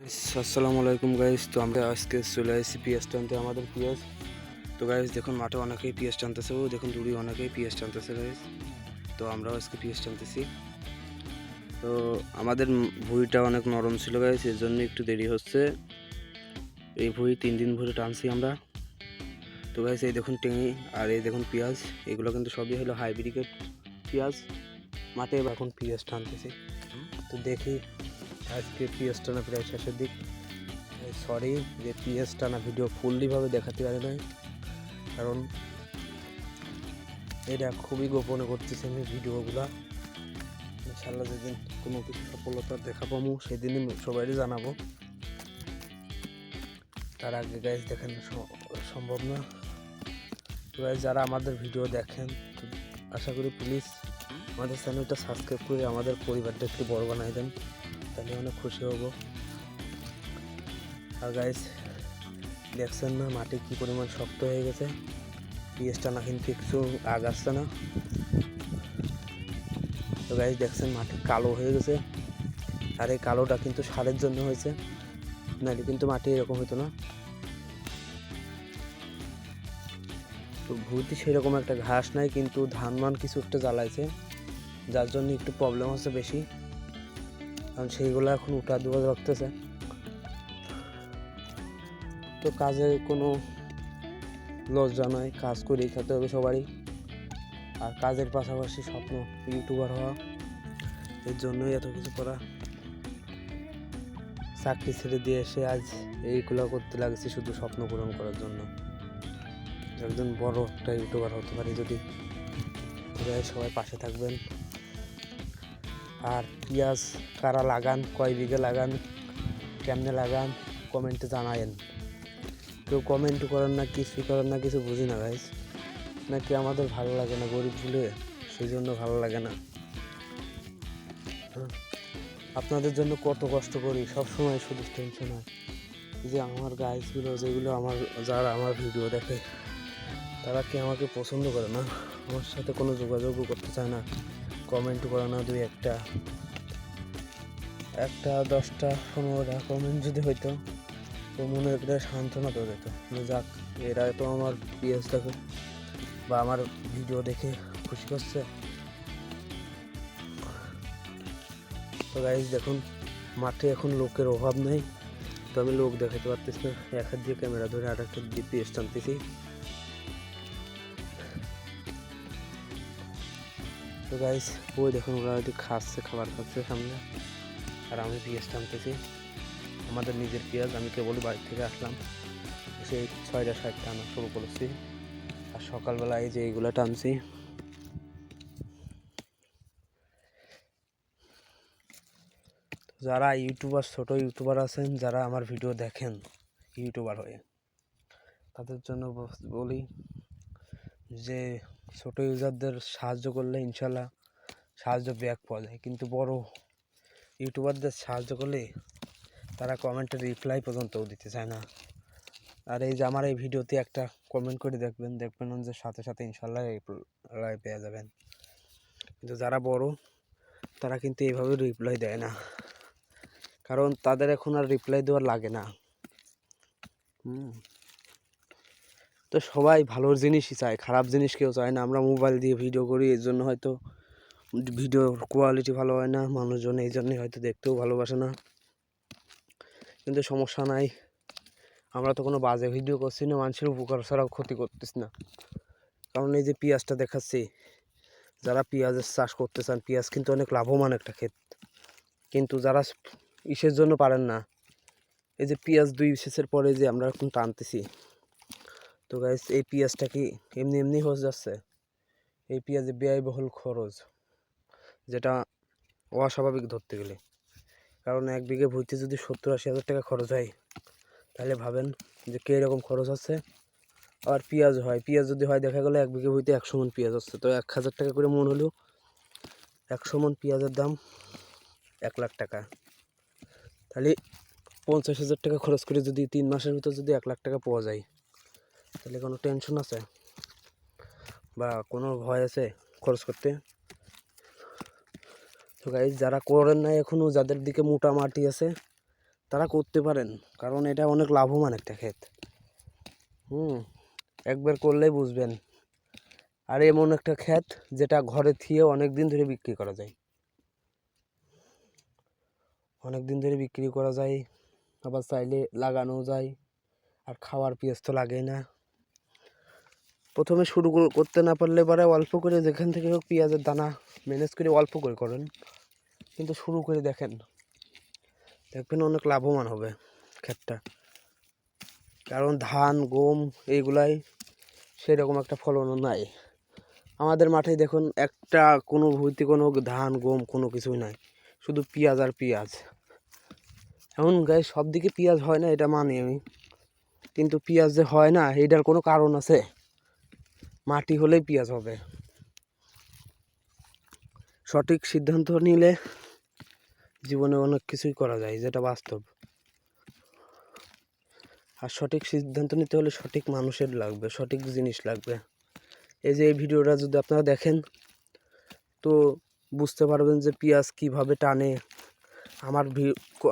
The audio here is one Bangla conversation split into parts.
আসসালামু আলাইকুম গাইস। তো আমরা আজকে চলে আসছি পিঁয়াজ টানতে আমাদের পিঁয়াজ। তো গাইস দেখুন মাঠে অনেকেই পিঁয়াজ টানতেছে, ও দেখুন দূরে অনেকেই পিঁয়াজ টানতেছে গাইস। তো আমরাও আজকে পিঁয়াজ টানতেছি। তো আমাদের ভুঁইটা অনেক নরম ছিল গাইস, এর জন্য একটু দেরি হচ্ছে। এই ভুঁই 3 দিন ধরে টানছি আমরা। তো গাইস এই দেখুন টেঙি আর এই দেখুন পেঁয়াজ, এগুলো কিন্তু সবই হলো হাইব্রিড পেঁয়াজ। মাঠে এখন পিঁয়াজ টানতেছি। তো দেখি আজকে পিঁয়াজ টানা প্রায় শেষের দিক। সরি যে পিএস টানা ভিডিও ফুললিভাবে দেখাতে পারি নাই, কারণ এটা খুবই গোপনে করতেছি আমি ভিডিওগুলা। ইনশাল্লাহ যেদিন কোনো কিছু সফলতা দেখা পাবো সেদিনই সবাইকে জানাবো, তার আগে গাইজ দেখেন সম্ভব না। তো গাইজ যারা আমাদের ভিডিও দেখেন আশা করি প্লিজ আমাদের চ্যানেলটা সাবস্ক্রাইব করে আমাদের পরিবারটা একটু বড় বানাই দেন, তাহলে অনেক খুশি হব। আর গাইজ দেখছেন না মাটি কী পরিমাণ শক্ত হয়ে গেছে, পিএস টানা কিন্তু কিছু আগ আসছে না। তো গাইজ দেখছেন মাটি কালো হয়ে গেছে, আর এই কালোটা কিন্তু সারের জন্য হয়েছে, নাহলে কিন্তু মাটি এরকম হতো না। তো ভুঁইতে সেরকম একটা ঘাস নাই, কিন্তু ধান মান কিছু একটা জ্বালাইছে, যার জন্য একটু প্রবলেম হচ্ছে বেশি, কারণ সেইগুলো এখন উঠা দুয়া রাখতেছে। তো কাজে কোনো লজ্জা নয়, কাজ করেই খেতে হবে সবারই। আর কাজের পাশাপাশি স্বপ্ন ইউটিউবার হওয়া, এর জন্যই এত কিছু করা। চাকরি ছেড়ে দিয়ে এসে আজ এইগুলো করতে লাগছে শুধু স্বপ্ন পূরণ করার জন্য, একজন বড় একটা ইউটিউবার হতে পারি যদি। সবাই পাশে থাকবেন। আর পেঁয়াজ কারা লাগান, কয় বিঘে লাগান, কেমনে লাগান, কমেন্টে জানায়েন। কেউ কমেন্ট করেন না, কিছুই করেন না, কিছু বুঝি না গাইজ। নাকি আমাদের ভালো লাগে না গরিব বলে, সেই জন্য ভালো লাগে না। আপনাদের জন্য কত কষ্ট করি, সবসময় শুধু টেনশন হয় যে আমার গাইজগুলো যেগুলো যারা আমার ভিডিও দেখে তারা কি আমাকে পছন্দ করে না, আমার সাথে কোনো যোগাযোগও করতে চায় না, কমেন্ট করে না। দুই একটা 10টা 15টা কমেন্ট যদি হইতো তো মনে একটা সান্ত্বনা তো যেত, যাক এরা তো আমার পিএস দেখে বা আমার ভিডিও দেখে খুশি করছে। তো গাইজ দেখুন মাঠে এখন লোকের অভাব নেই, তো আমি লোক দেখাতে পারতেছি না, এক হাত দিয়ে ক্যামেরা ধরে আর একটা দিয়ে পিএস টানতেছি। তো গাইজ ওই দেখুন ওরা হয়তো খাচ্ছে, খাবার খাচ্ছে সামনে, আর আমি পিঁয়াজ টানতেছি আমাদের নিজের পেঁয়াজ। আমি কেবলই বাড়ি থেকে আসলাম, সেই 6টা 60 টানা শুরু করেছি, আর সকালবেলা এই যে এইগুলো টানছি। যারা ইউটিউবার, ছোট ইউটিউবার আছেন, যারা আমার ভিডিও দেখেন ইউটিউবার হয়ে, তাদের জন্য বলি যে ছোট ইউজারদের সাহায্য করলে ইনশাল্লাহ সাহায্য ব্যাক পাওয়া যায়, কিন্তু বড় ইউটিউবারদের সাহায্য করলে তারা কমেন্টের রিপ্লাই পর্যন্তও দিতে চায় না। আর এই যে আমার এই ভিডিওতে একটা কমেন্ট করে দেখবেন যে সাথে সাথে ইনশাল্লাহ রিপ্লাই পেয়ে যাবেন। কিন্তু যারা বড় তারা কিন্তু এইভাবে রিপ্লাই দেয় না, কারণ তাদের এখন আর রিপ্লাই দেওয়ার লাগে না। তো সবাই ভালো জিনিসই চায়, খারাপ জিনিস কেউ চায় না। আমরা মোবাইল দিয়ে ভিডিও করি, এর জন্য হয়তো ভিডিওর কোয়ালিটি ভালো হয় না, মানুষজন এই জন্যই হয়তো দেখতেও ভালোবাসে না, কিন্তু সমস্যা নাই। আমরা তো কোনো বাজে ভিডিও করছি না, মানুষের উপকার ছাড়াও ক্ষতি করতেছি না। কারণ এই যে পেঁয়াজটা দেখাচ্ছি, যারা পেঁয়াজের চাষ করতে চান, পেঁয়াজ কিন্তু অনেক লাভবান একটা ক্ষেত, কিন্তু যারা ইসের জন্য পারেন না, এই যে পেঁয়াজ 2 সেচের পরে যে আমরা এখন টানতেছি, তো গাইস এই পেঁয়াজটা কি এমনি এমনি হয়ে যাচ্ছে? এই পেঁয়াজে ব্যয়বহুল খরচ, যেটা অস্বাভাবিক ধরতে গেলে। কারণ 1 বিঘে ভুঁইতে যদি 70-80 হাজার টাকা খরচ হয়, তাহলে ভাবেন যে কীরকম খরচ আছে। আর পেঁয়াজ যদি হয় দেখা গেলো 1 বিঘে ভুঁইতে 100 মন পেঁয়াজ হচ্ছে, তো 1000 টাকা করে মন হলেও 100 মন পেঁয়াজের দাম 1 লাখ টাকা। তাহলে 50,000 টাকা খরচ করে যদি 3 মাসের ভিতর যদি 1 লাখ টাকা পাওয়া যায়, তাহলে কোনো টেনশন আছে বা কোনো ভয় আছে খরচ করতে? তো গাইজ যারা করেন না এখনও, যাদের দিকে মোটা মাটি আছে, তারা করতে পারেন, কারণ এটা অনেক লাভবান একটা ক্ষেত। একবার করলেই বুঝবেন। আর এমন একটা ক্ষেত যেটা ঘরে থিয়ে অনেক দিন ধরে বিক্রি করা যায়, আবার চাইলে লাগানো যায়। আর খাওয়ার পেঁয়াজ তো লাগেই না। প্রথমে শুরু করতে না পারলে পরে অল্প করে যেখান থেকে হোক পেঁয়াজের দানা ম্যানেজ করে অল্প করে করেন, কিন্তু শুরু করে দেখবেন অনেক লাভবান হবে ক্ষেতটা। কারণ ধান গম এইগুলাই সেরকম একটা ফলনও নাই। আমাদের মাঠে দেখুন একটা কোনো ভুঁইতে কোনো ধান গম কোনো কিছুই নাই, শুধু পেঁয়াজ আর পেঁয়াজ। এমন গায়ে সব দিকে পেঁয়াজ হয় না, এটা মানি আমি, কিন্তু পেঁয়াজ যে হয় না এটার কোনো কারণ আছে। মাটি হলেই পেঁয়াজ হবে। সঠিক সিদ্ধান্ত নিলে জীবনে অনেক কিছুই করা যায়, যেটা বাস্তব। আর সঠিক সিদ্ধান্ত নিতে হলে সঠিক মানুষের লাগবে, সঠিক জিনিস লাগবে। এই যে এই ভিডিওটা যদি আপনারা দেখেন তো বুঝতে পারবেন যে পেঁয়াজ কীভাবে টানে।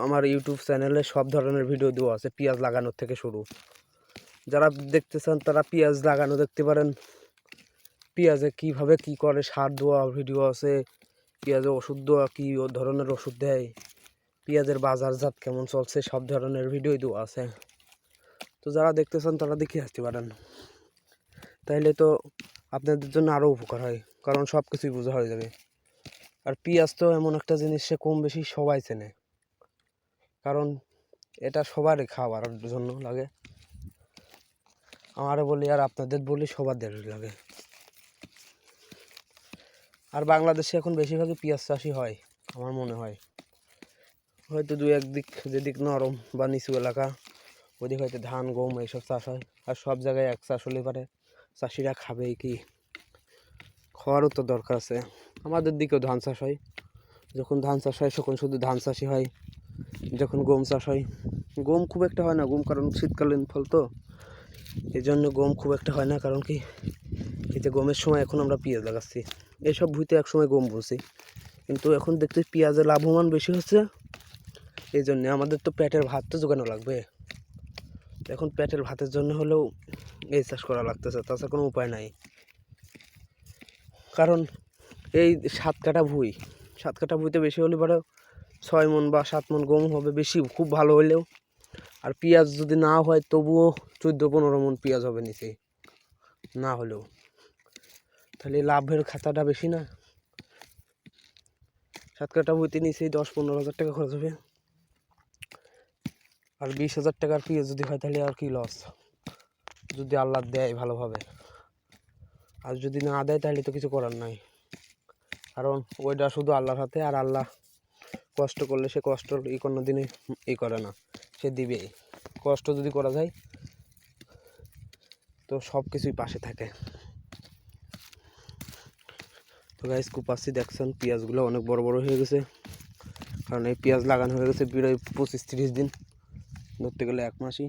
আমার ইউটিউব চ্যানেলে সব ধরনের ভিডিও দেওয়া আছে, পেঁয়াজ লাগানোর থেকে শুরু। যারা দেখতে চান তারা পেঁয়াজ লাগানো দেখতে পারেন, পেঁয়াজে কীভাবে কী করে সার দেওয়া ভিডিও আছে, পেঁয়াজে ওষুধ দেওয়া কী ধরনের ওষুধ দেয়, পেঁয়াজের বাজারজাত কেমন চলছে, সব ধরনের ভিডিও দেওয়া আছে। তো যারা দেখতে চান তারা দেখে আসতে পারেন, তাইলে তো আপনাদের জন্য আরও উপকার হয়, কারণ সব কিছুই বোঝা হয়ে যাবে। আর পেঁয়াজ তো এমন একটা জিনিস সে কম বেশি সবাই চেনে, কারণ এটা সবারই খাওয়ার জন্য লাগে। আমারও বলি আর আপনাদের বলি, সবাদের লাগে। আর বাংলাদেশে এখন বেশিরভাগই পেঁয়াজ চাষই হয় আমার মনে হয়। হয়তো দু একদিক যেদিক নরম বা নিচু এলাকা ওদিক হয়তো ধান গম এইসব চাষ হয়। আর সব জায়গায় এক চাষ হলে পারে চাষিরা খাবেই কি, খাওয়ারও তো দরকার আছে। আমাদের দিকেও ধান চাষ হয়, যখন ধান চাষ হয় তখন শুধু ধান চাষই হয়। যখন গম চাষ হয়, গম খুব একটা হয় না, গম কারণ শীতকালীন ফল তো, এই জন্য গম খুব একটা হয় না। কারণ কি, এই যে গমের সময় এখন আমরা পেঁয়াজ লাগাচ্ছি, এইসব ভুঁইতে একসময় গম বুনছি, কিন্তু এখন দেখতে পেঁয়াজের লাভবান বেশি হচ্ছে। এই জন্যে আমাদের তো পেটের ভাত তো জোগানো লাগবে, এখন পেটের ভাতের জন্য হলেও এই চাষ করা লাগতেছে, তাছাড়া কোনো উপায় নাই। কারণ এই 7 কাঠা ভুঁইতে বেশি হলে পরে 6 মণ বা 7 মণ গম হবে, বেশি খুব ভালো হলেও। আর পেঁয়াজ যদি না হয় তবুও 14-15 মণ পেঁয়াজ হবে নিচে না হলেও, তাহলে লাভের খাতাটা বেশি না। 7 কাঠা ভুঁইতে নিচেই 10-15 হাজার টাকা খরচ হবে, আর 20,000 টাকার পেঁয়াজ যদি হয় তাহলে আর কি লস, যদি আল্লাহ দেয় ভালোভাবে। আর যদি না দেয় তাহলে তো কিছু করার নাই, কারণ ওইটা শুধু আল্লাহর হাতে। আর আল্লাহ কষ্ট করলে সে কষ্ট কোনো দিনই করে না, সে দিবেই। কষ্ট যদি করা যায় তো সব কিছুই পাশে থাকে। তো গাইস কুপাচ্ছি, দেখছেন পেঁয়াজগুলো অনেক বড় বড় হয়ে গেছে, কারণ এই পেঁয়াজ লাগানো হয়ে গেছে প্রায় 25-30 দিন, ধরতে গেলে 1 মাসই,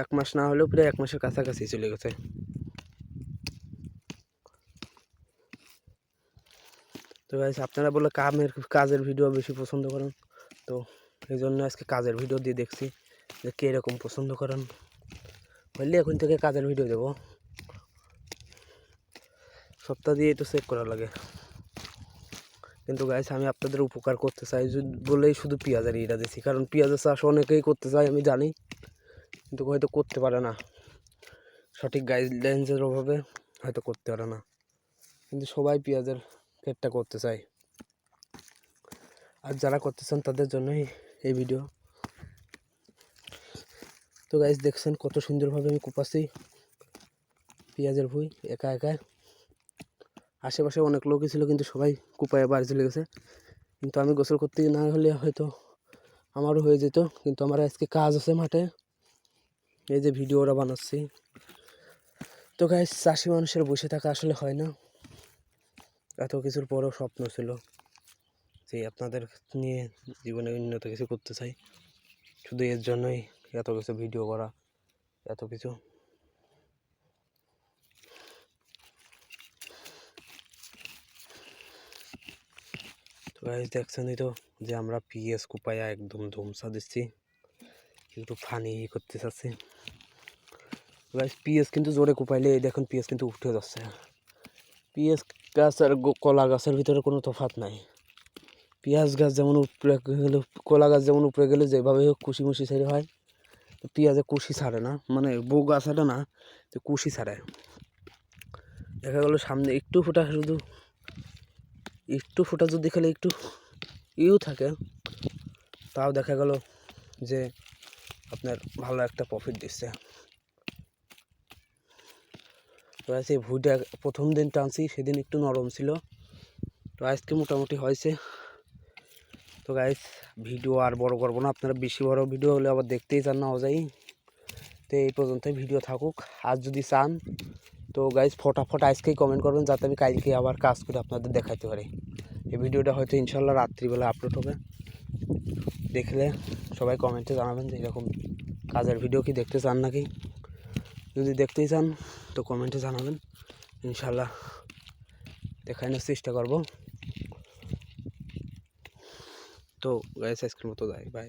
1 মাস না হলেও প্রায় 1 মাসের কাছাকাছি চলে গেছে। তো গাইস আপনারা বলে কাজের ভিডিও বেশি পছন্দ করেন, তো এই জন্য আজকে কাজের ভিডিও দিয়ে দেখছি যে কে এরকম পছন্দ করেন। হইলে এখন থেকে কাজের ভিডিও দেবো, সপ্তাহ দিয়ে একটু চেক করা লাগে। কিন্তু গাইস আমি আপনাদের উপকার করতে চাই বলেই শুধু পেঁয়াজের এটা দিচ্ছি, কারণ পেঁয়াজের চাষ অনেকেই করতে চায় আমি জানি, কিন্তু হয়তো করতে পারে না, সঠিক গাইডলাইন্সের অভাবে হয়তো করতে পারে না। কিন্তু সবাই পেঁয়াজের ক্ষেতটা করতে চায়, আর যারা করতে চান তাদের জন্যই এই ভিডিও। তো গাইস দেখছেন কত সুন্দরভাবে আমি কুপাচ্ছি পেঁয়াজের ভুঁই একা একা। আশেপাশে অনেক লোকই ছিল, কিন্তু সবাই কুপায় বাড়ি চলে গেছে। কিন্তু আমি গোসল করতে না হলে হয়তো আমারও হয়ে যেত, কিন্তু আমার আজকে কাজ আছে মাঠে, এই যে ভিডিওটা বানাচ্ছি। তো গাইস চাষি মানুষের বসে থাকা আসলে হয় না, এত কিছুর পরও স্বপ্ন ছিল যে আপনাদের নিয়ে জীবনে উন্নত কিছু করতে চাই, শুধু এর জন্যই এত কিছু ভিডিও করা, এত কিছু। তো গাইস দেখছেনই তো যে আমরা পিএস কুপায়া একদম ধুমসা দিচ্ছি, একটু ফানি করতে চাচ্ছি গাইস। পিএস কিন্তু জোরে কুপাইলে দেখুন পিএস কিন্তু উঠে যাচ্ছে। পিএস গাছ আর কলা গাছের ভিতরে কোনো তফাৎ নাই। পেঁয়াজ গাছ যেমন উপরে গেলে, কলা গাছ যেমন উপরে গেলে যেভাবে হোক কুশি মুশি ছেড়ে হয়, তো পেঁয়াজে কুশি ছাড়ে না, মানে বউ গাছ এটা না, তো কুশি ছাড়ে। দেখা গেলো সামনে একটু ফোটা, শুধু একটু ফোটা যদি খেলে একটু থাকে, তাও দেখা গেল যে আপনার ভালো একটা প্রফিট দিচ্ছে। তো এই ভুঁইটা প্রথম দিন টানছি সেদিন একটু নরম ছিল, তো আজকে মোটামুটি হয়েছে। তো গাইস ভিডিও আর বড় করবো না, আপনারা বেশি বড় ভিডিও হলে আবার দেখতেই চান না অজাই। তো এই পর্যন্তই ভিডিও থাকুক। আর যদি চান তো গাইস ফটাফট আজকেই কমেন্ট করবেন, যাতে আমি কালকে আবার কাজ করে আপনাদের দেখাতে পারি। এই ভিডিওটা হয়তো ইনশাল্লাহ রাত্রিবেলা আপলোড হবে, দেখলে সবাই কমেন্টে জানাবেন যে এরকম কাজের ভিডিও কি দেখতে চান নাকি। যদি দেখতেই চান তো কমেন্টে জানাবেন, ইনশাল্লাহ দেখানোর চেষ্টা করব। তো গাইস আজকের মতো যাই, বাই।